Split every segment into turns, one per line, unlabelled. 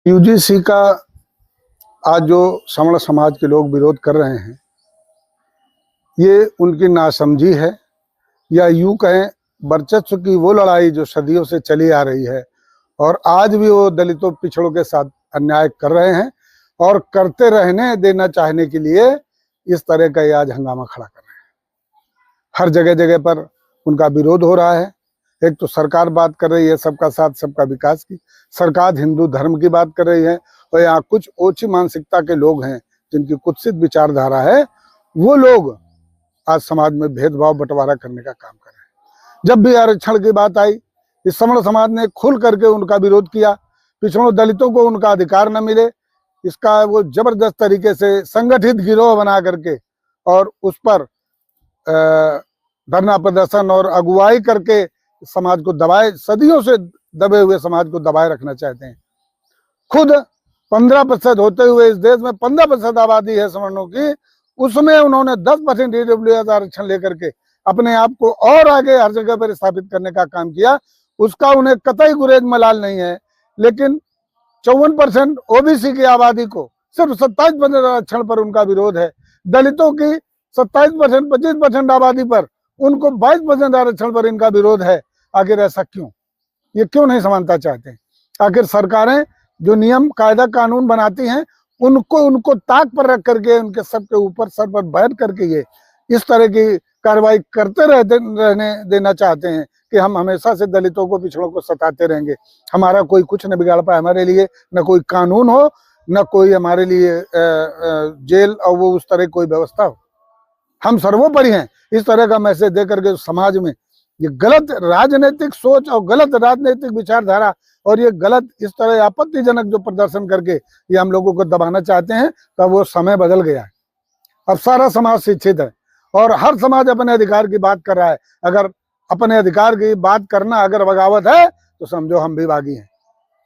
UGC का आज जो सवर्ण समाज के लोग विरोध कर रहे हैं, ये उनकी नासमझी है या यूं कहें वर्चस्व की वो लड़ाई जो सदियों से चली आ रही है और आज भी वो दलितों पिछड़ों के साथ अन्याय कर रहे हैं और करते रहने देना चाहने के लिए इस तरह का ये आज हंगामा खड़ा कर रहे हैं। हर जगह जगह पर उनका विरोध हो रहा है। एक तो सरकार बात कर रही है सबका साथ सबका विकास की, सरकार हिंदू धर्म की बात कर रही है और यहाँ कुछ ओछी मानसिकता के लोग हैं जिनकी कुत्सित विचारधारा है, वो लोग आज समाज में भेदभाव बंटवारा करने का काम कर रहे हैं। जब भी आरक्षण की बात आई, इस सवर्ण समाज ने खुल करके उनका विरोध किया। पिछड़ों दलितों को उनका अधिकार न मिले, इसका वो जबरदस्त तरीके से संगठित गिरोह बना करके और उस पर धरना प्रदर्शन और अगुवाई करके समाज को दबाए, सदियों से दबे हुए समाज को दबाए रखना चाहते हैं। खुद 15% होते हुए इस देश में 15% आबादी है सवर्णों की, उसमें उन्होंने 10% ईडब्ल्यूएस आरक्षण लेकर के अपने आप को और आगे हर जगह पर स्थापित करने का काम किया। उसका उन्हें कतई गुरेज मलाल नहीं है, लेकिन 54% ओबीसी की आबादी को सिर्फ 27% आरक्षण पर उनका विरोध है। दलितों की 27% 25% आबादी पर उनको 22% आरक्षण पर इनका विरोध है। आखिर ऐसा क्यों? ये क्यों नहीं समानता चाहते? आखिर सरकारें जो नियम कायदा कानून बनाती हैं उनको ताक पर रख करके उनके सबके ऊपर सर पर बैठ करके ये इस तरह की कार्रवाई करते रहने देना चाहते हैं कि हम हमेशा से दलितों को पिछड़ों को सताते रहेंगे। हमारा कोई कुछ न बिगाड़ पाए, हमारे लिए न कोई कानून हो न कोई हमारे लिए जेल और वो उस तरह कोई व्यवस्था हो। हम सर्वोपरि हैं, इस तरह का मैसेज दे करके समाज में ये गलत राजनीतिक सोच और गलत राजनीतिक विचारधारा और ये गलत इस तरह आपत्तिजनक जो प्रदर्शन करके ये हम लोगों को दबाना चाहते हैं, तब वो समय बदल गया है। अब सारा समाज शिक्षित है और हर समाज अपने अधिकार की बात कर रहा है। अगर अपने अधिकार की बात करना अगर बगावत है तो समझो हम भी बागी हैं।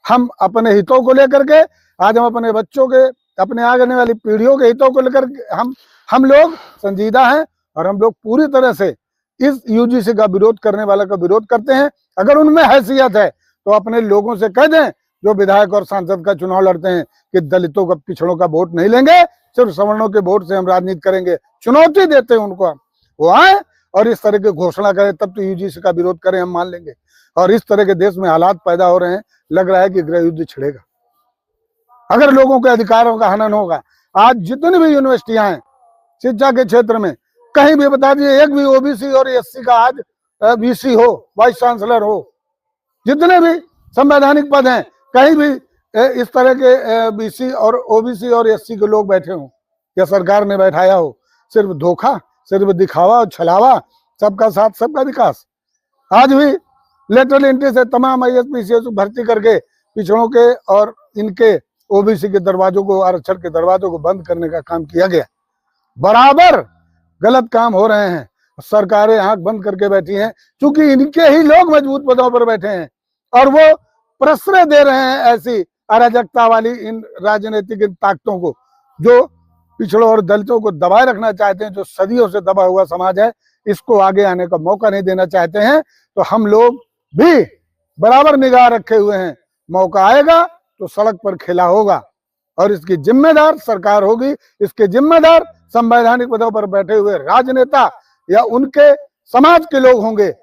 हम अपने हितों को लेकर के आज हम अपने बच्चों के, अपने आने वाली पीढ़ियों के हितों को लेकर हम लोग संजीदा हैं और हम लोग पूरी तरह से इस यूजीसी का विरोध करने वाला का विरोध करते हैं। अगर उनमें हैसियत है तो अपने लोगों से कह दें जो विधायक और सांसद का चुनाव लड़ते हैं कि दलितों का पिछड़ों का वोट नहीं लेंगे, सिर्फ सवर्णों के वोट से हम राजनीति करेंगे। चुनौती देते हैं उनको, वो आए और इस तरह की घोषणा करें, तब तो यूजीसी का विरोध करें, हम मान लेंगे। और इस तरह के देश में हालात पैदा हो रहे हैं, लग रहा है कि गृह युद्ध छिड़ेगा अगर लोगों के अधिकारों का हनन होगा। आज जितनी भी यूनिवर्सिटियां हैं शिक्षा के क्षेत्र में, कहीं भी बता दीजिए एक भी ओबीसी और एससी का आज वीसी हो, वाइस चांसलर हो, जितने भी संवैधानिक पद हैं कहीं भी इस तरह के बीसी और ओबीसी और एससी के लोग बैठे हों या सरकार ने बैठाया हो। सिर्फ धोखा, सिर्फ दिखावा और छलावा, सबका साथ सबका विकास। आज भी लेटरल एंट्री से तमाम आईएएस भर्ती करके पिछड़ों के और इनके ओबीसी के दरवाजों को, आरक्षण के दरवाजों को बंद करने का काम किया गया। बराबर गलत काम हो रहे हैं, सरकारें आंख बंद करके बैठी हैं क्योंकि इनके ही लोग मजबूत पदों पर बैठे हैं और वो प्रश्रय दे रहे हैं ऐसी अराजकता वाली इन राजनीतिक ताकतों को जो पिछड़ों और दलितों को दबाए रखना चाहते हैं। जो सदियों से दबा हुआ समाज है, इसको आगे आने का मौका नहीं देना चाहते हैं। तो हम लोग भी बराबर निगाह रखे हुए हैं, मौका आएगा तो सड़क पर खेला होगा और इसकी जिम्मेदार सरकार होगी, इसके जिम्मेदार संवैधानिक पदों पर बैठे हुए राजनेता या उनके समाज के लोग होंगे।